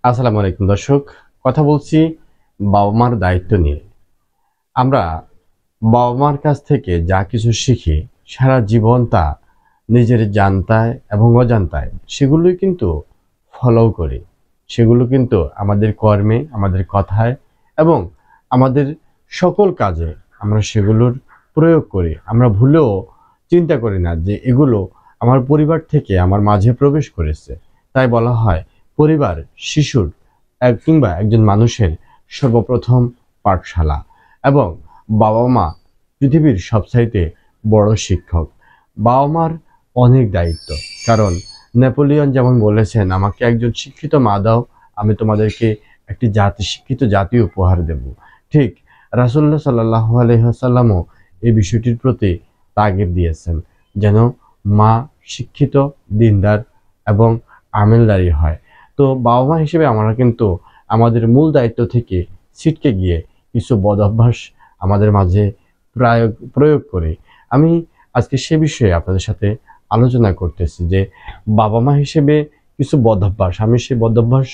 আসসালামু আলাইকুম দর্শক, কথা বলছি বাবা মার দায়িত্ব নিয়ে। আমরা বাবা মার কাছ থেকে যা কিছু শিখি সারা জীবন তা নিজের জানতায় এবং অজান্তায় সেগুলোই কিন্তু ফলো করি। সেগুলো কিন্তু আমাদের কর্মে, আমাদের কথায় এবং আমাদের সকল কাজে আমরা সেগুলোর প্রয়োগ করি। আমরা ভুলেও চিন্তা করি না যে এগুলো আমার পরিবার থেকে আমার মাঝে প্রবেশ করেছে। তাই বলা হয় পরিবার শিশুর কিংবা একজন মানুষের সর্বপ্রথম পাঠশালা এবং বাবা মা পৃথিবীর সবচাইতে বড় শিক্ষক। বাবা মার অনেক দায়িত্ব, কারণ নেপোলিয়ন যেমন বলেছেন, আমাকে একজন শিক্ষিত মা দাও, আমি তোমাদেরকে একটি শিক্ষিত জাতি উপহার দেব। ঠিক রাসূলুল্লাহ সাল্লাল্লাহু আলাইহি ওয়াসাল্লামও এই বিষয়টির প্রতি তাগিদ দিয়েছেন, যেন মা শিক্ষিত, দিনদার এবং আমেলদারি হয়। তো বাবা মা হিসেবে আমরা কিন্তু আমাদের মূল দায়িত্ব থেকে ছিটকে গিয়ে কিছু বদ অভ্যাস আমাদের মাঝে প্রয়োগ করি। আমি আজকে সে বিষয়ে আপনাদের সাথে আলোচনা করতেছি যে বাবা মা হিসেবে কিছু বদ অভ্যাস, আমি সেই বদ অভ্যাস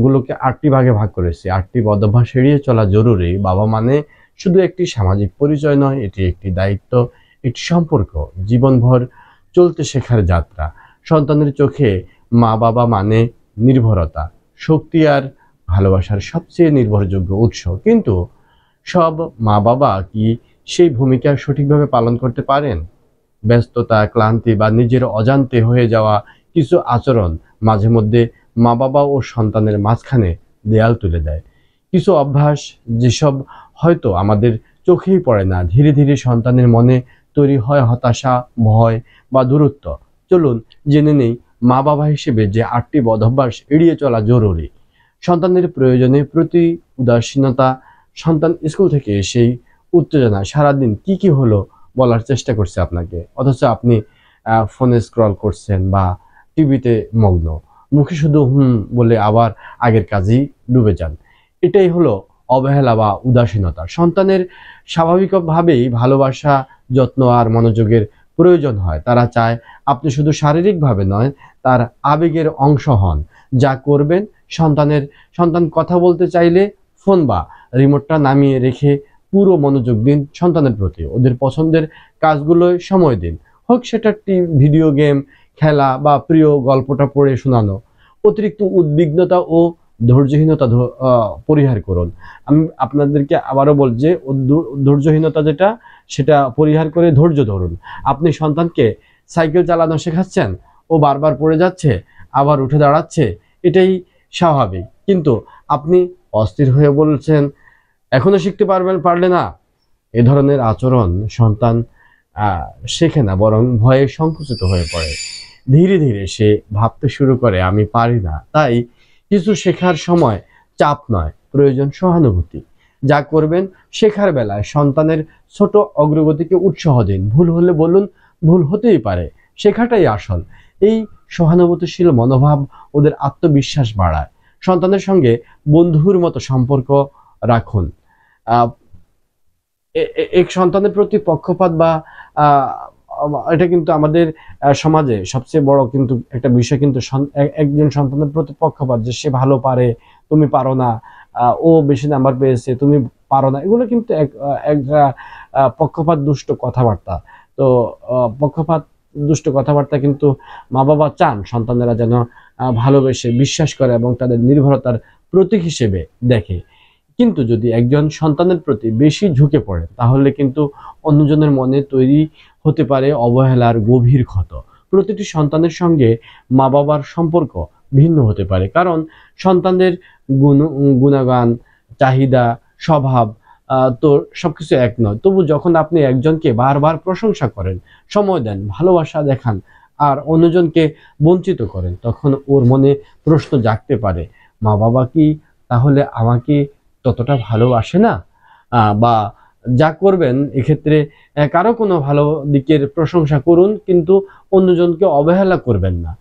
গুলোকে 8টি ভাগে ভাগ করেছি। 8টি বদ অভ্যাস এড়িয়ে চলা জরুরি। বাবা মানে শুধু একটি সামাজিক পরিচয় নয়, এটি একটি দায়িত্ব, একটি সম্পর্ক, জীবনভর চলতে শেখার যাত্রা। সন্তানের চোখে মা বাবা মানে নির্ভরতা, শক্তি আর ভালোবাসার সবচেয়ে নির্ভরযোগ্য উৎস। কিন্তু সব মা বাবা কি সেই ভূমিকা সঠিকভাবে পালন করতে পারেন? ব্যস্ততা, ক্লান্তি বা নিজের অজান্তে হয়ে যাওয়া কিছু আচরণ মাঝে মধ্যে মা বাবা ও সন্তানের মাঝখানে দেয়াল তুলে দেয়। কিছু অভ্যাস যেসব হয়তো আমাদের চোখেই পড়ে না, ধীরে ধীরে সন্তানের মনে তৈরি হয় হতাশা, ভয় বা দূরত্ব। চলুন জেনে নেই মা বাবা হিসেবে যে 8টি বদভ্যাস এড়িয়ে চলা জরুরি। সন্তানের প্রয়োজনে প্রতি উদাসীনতা, সন্তান স্কুল থেকে এসেই উত্তেজনা, সারাদিন কি কি হলো বলার চেষ্টা করছে আপনাকে, অথচ আপনি ফোনে স্ক্রল করছেন বা টিভিতে মগ্ন, মুখে শুধু হুম বলে আবার আগের কাজেই ডুবে যান। এটাই হলো অবহেলা বা উদাসীনতা। সন্তানের স্বাভাবিকভাবেই ভালোবাসা, যত্ন আর মনোযোগের প্রয়োজন হয়। তারা চায় আপনি শুধু শারীরিকভাবে নয়, তার আবেগের অংশ হন। যা করবেন, সন্তান কথা বলতে চাইলে ফোন বা রিমোটটা নামিয়ে রেখে পুরো মনোযোগ দিন সন্তানের প্রতি। ওদের পছন্দের কাজগুলোয় সময় দিন, হোক সেটা ভিডিও গেম খেলা বা প্রিয় গল্পটা পড়ে শোনানো। অতিরিক্ত উদ্বিগ্নতা ও ধৈর্যহীনতা পরিহার করুন। আমি আপনাদেরকে আবারও বল যে ধৈর্যহীনতা যেটা, সেটা পরিহার করে ধৈর্য ধরুন। আপনি সন্তানকে সাইকেল চালানো শেখাচ্ছেন, ও বারবার পড়ে যাচ্ছে, আবার উঠে দাঁড়াচ্ছে, এটাই স্বাভাবিক। কিন্তু আপনি অস্থির হয়ে বলছেন, এখনো শিখতে পারলে না। এ ধরনের আচরণ সন্তান শেখে না, বরং ভয়ে সংকুচিত হয়ে পড়ে। ধীরে ধীরে সে ভাবতে শুরু করে আমি পারি না। তাই কিছু শেখার সময় চাপ নয়, প্রয়োজন সহানুভূতি। যা করবেন, শেখার বেলায় সন্তানের ছোট অগ্রগতিকে উৎসাহ দিন। ভুল হলে বলুন, ভুল হতেই পারে, শেখাটাই আসল। এই সহানুভূতিশীল মনোভাব ওদের আত্মবিশ্বাস বাড়ায়। সন্তানের সঙ্গে বন্ধুর মতো সম্পর্ক রাখুন। এক সন্তানের প্রতি পক্ষপাত বা এটা কিন্তু আমাদের সমাজে সবচেয়ে বড় কিন্তু একটা বিষয়, কিন্তু একজন সন্তানের প্রতি পক্ষপাত, যে সে ভালো পারে, তুমি পারো না, ও বেশি নাম্বার পেয়েছে, তুমি পারো না, এগুলো কিন্তু একটা পক্ষপাত দুষ্ট কথাবার্তা। তো পক্ষপাত দুষ্ট কথাবার্তা কিন্তু মা বাবা চান সন্তানেরা যেন ভালোবেসে বিশ্বাস করে এবং তাদের নির্ভরতার প্রতীক হিসেবে দেখে। কিন্তু যদি একজন সন্তানের প্রতি বেশি ঝুঁকে পড়ে, তাহলে কিন্তু অন্যজনের মনে তৈরি হতে পারে অবহেলার গভীর ক্ষত। প্রতিটি সন্তানের সঙ্গে মা বাবার সম্পর্ক ভিন্ন হতে পারে, কারণ সন্তানদের গুণগান, চাহিদা, স্বভাব তো সবকিছু এক নয়। তবু যখন আপনি একজনকে বারবার প্রশংসা করেন, সময় দেন, ভালোবাসা দেখান আর অন্যজনকে বঞ্চিত করেন, তখন ওর মনে প্রশ্ন জাগতে পারে, মা বাবা কি তাহলে আমাকে ততটা ভালোবাসে না? বা যা করবেন এক্ষেত্রে কারো কোনো ভালো দিকের প্রশংসা করুন, কিন্তু অন্যজনকে অবহেলা করবেন না।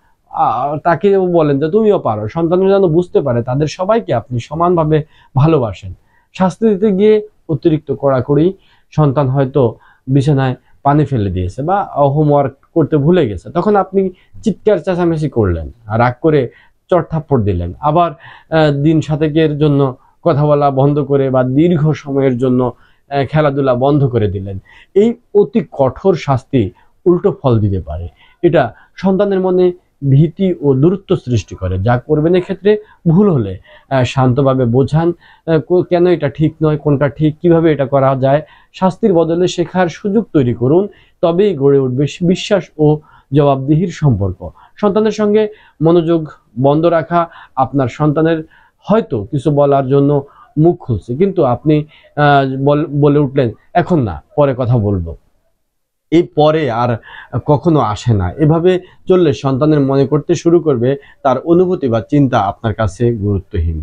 তাকে বলেন যে তুমিও পারো। সন্তানরা যেন বুঝতে পারে তাদের সবাইকে আপনি সমানভাবে ভালোবাসেন। শাস্তি দিতে গিয়ে অতিরিক্ত কড়াকড়ি, সন্তান হয়তো বিছানায় পানি ফেলে দিয়েছে বা হোমওয়ার্ক করতে ভুলে গেছে, তখন আপনি চিৎকার চেঁচামেচি করলেন, রাগ করে চড় থাপ্পড় দিলেন, আবার দিন সাতেকের জন্য কথা বলা বন্ধ করে বা দীর্ঘ সময়ের জন্য খেলাধুলা বন্ধ করে দিলেন। এই অতি কঠোর শাস্তি উল্টো ফল দিতে পারে। এটা সন্তানের মনে ভীতি ও দূরত্ব সৃষ্টি করে। যা করবেন এক্ষেত্রে ভুল হলে শান্তভাবে বোঝান কেন এটা ঠিক নয়, কোনটা ঠিক, কিভাবে এটা করা যায়। শাস্তির বদলে শেখার সুযোগ তৈরি করুন, তবেই গড়ে উঠবে বিশ্বাস ও জবাবদিহির সম্পর্ক। সন্তানের সঙ্গে মনোযোগ বন্ধ রাখা, আপনার সন্তানের হয়তো কিছু বলার জন্য মুখ খুলছে, কিন্তু আপনি বলে উঠলেন এখন না, পরে কথা বলবো। এই পরে আর কখনো আসে না। এভাবে চললে সন্তানের মনে করতে শুরু করবে তার অনুভূতি বা চিন্তা আপনার কাছে গুরুত্বহীন।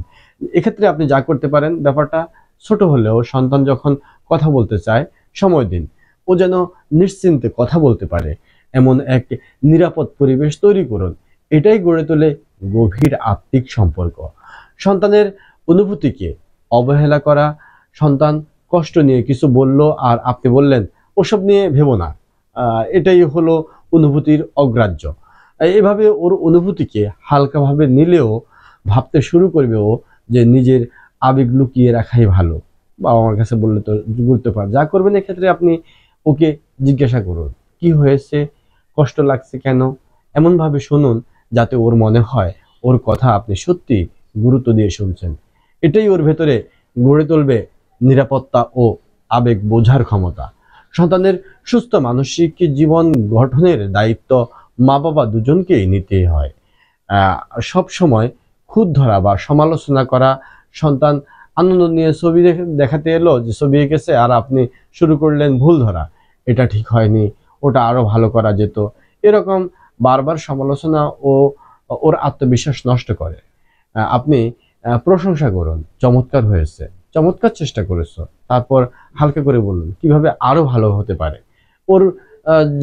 এক্ষেত্রে আপনি যা করতে পারেন, ব্যাপারটা ছোট হলেও সন্তান যখন কথা বলতে চায় সময় দিন। ও যেন নিশ্চিন্তে কথা বলতে পারে এমন এক নিরাপদ পরিবেশ তৈরি করুন। এটাই গড়ে তোলে গভীর আত্মিক সম্পর্ক। সন্তানের অনুভূতিকে অবহেলা করা, সন্তান কষ্ট নিয়ে কিছু বলল আর আপনি বললেন ওসব নিয়ে ভেবো না, এটাই হলো অনুভূতির অগ্রাহ্য। এভাবে ওর অনুভূতিকে হালকাভাবে নিলেও ভাবতে শুরু করবে ও যে নিজের আবেগ লুকিয়ে রাখাই ভালো, বাবা মার কাছে বললে তো গুরুত্ব পায়। যা করবেন এক্ষেত্রে আপনি ওকে জিজ্ঞাসা করুন কি হয়েছে, কষ্ট লাগছে কেন, এমনভাবে শুনুন যাতে ওর মনে হয় ওর কথা আপনি সত্যি গুরুত্ব দিয়ে শুনছেন। এটাই ওর ভেতরে গড়ে তুলবে নিরাপত্তা ও আবেগ বোঝার ক্ষমতা। সন্তানের সুস্থ মানসিক জীবন গঠনের দায়িত্ব মা বাবা দুজনকেই নিতে হয়। সব সময় খুঁত ধরা বা সমালোচনা করা, সন্তান আনন্দ নিয়ে ছবি দেখাতে এলো যে ছবি এঁকেছে আর আপনি শুরু করলেন ভুল ধরা, এটা ঠিক হয়নি, ওটা আরো ভালো করা যেত, এরকম বারবার সমালোচনা ও ওর আত্মবিশ্বাস নষ্ট করে। আপনি প্রশংসা করুন, চমৎকার হয়েছে, চমৎকার চেষ্টা করেছো, তারপর হালকা করে বলুন কিভাবে আরো ভালো হতে পারে। ওর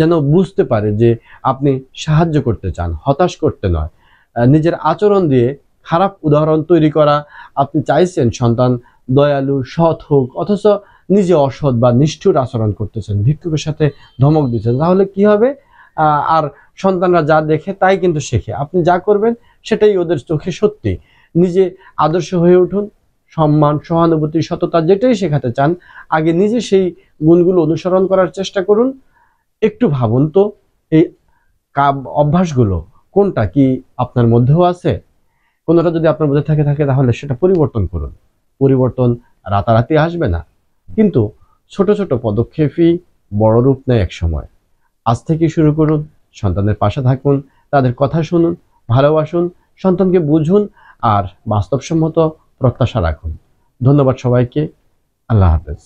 যেন বুঝতে পারে যে আপনি সাহায্য করতে চান, হতাশ করতে নয়। নিজের আচরণ দিয়ে খারাপ উদাহরণ তৈরি করা, আপনি চাইছেন সন্তান দয়ালু সৎ হোক, অথচ নিজে অসৎ বা নিষ্ঠুর আচরণ করতেছেন, ভিক্ষুকের সাথে ধমক দিচ্ছেন, তাহলে কি হবে? আর সন্তানরা যা দেখে তাই কিন্তু শেখে। আপনি যা করবেন সেটাই ওদের চোখে সত্যি। নিজে আদর্শ হয়ে উঠুন, সম্মান, সহানুভূতি, সততা যেটাই শেখাতে চান আগে নিজে সেই গুণগুলো অনুসরণ করার চেষ্টা করুন। একটু ভাবুন তো এই অভ্যাসগুলো কোনটা কি আপনার মধ্যেও আছে? কোনোটা যদি আপনার মধ্যে থাকে তাহলে সেটা পরিবর্তন করুন। পরিবর্তন রাতারাতি আসবে না, কিন্তু ছোট ছোট পদক্ষেপই বড় রূপ নেয় এক সময়। আজ থেকে শুরু করুন, সন্তানের পাশে থাকুন, তাদের কথা শুনুন, ভালোবাসুন, সন্তানকে বুঝুন আর বাস্তবসম্মত প্রত্যাশা রাখুন। ধন্যবাদ সবাইকে। আল্লাহ হাফেজ।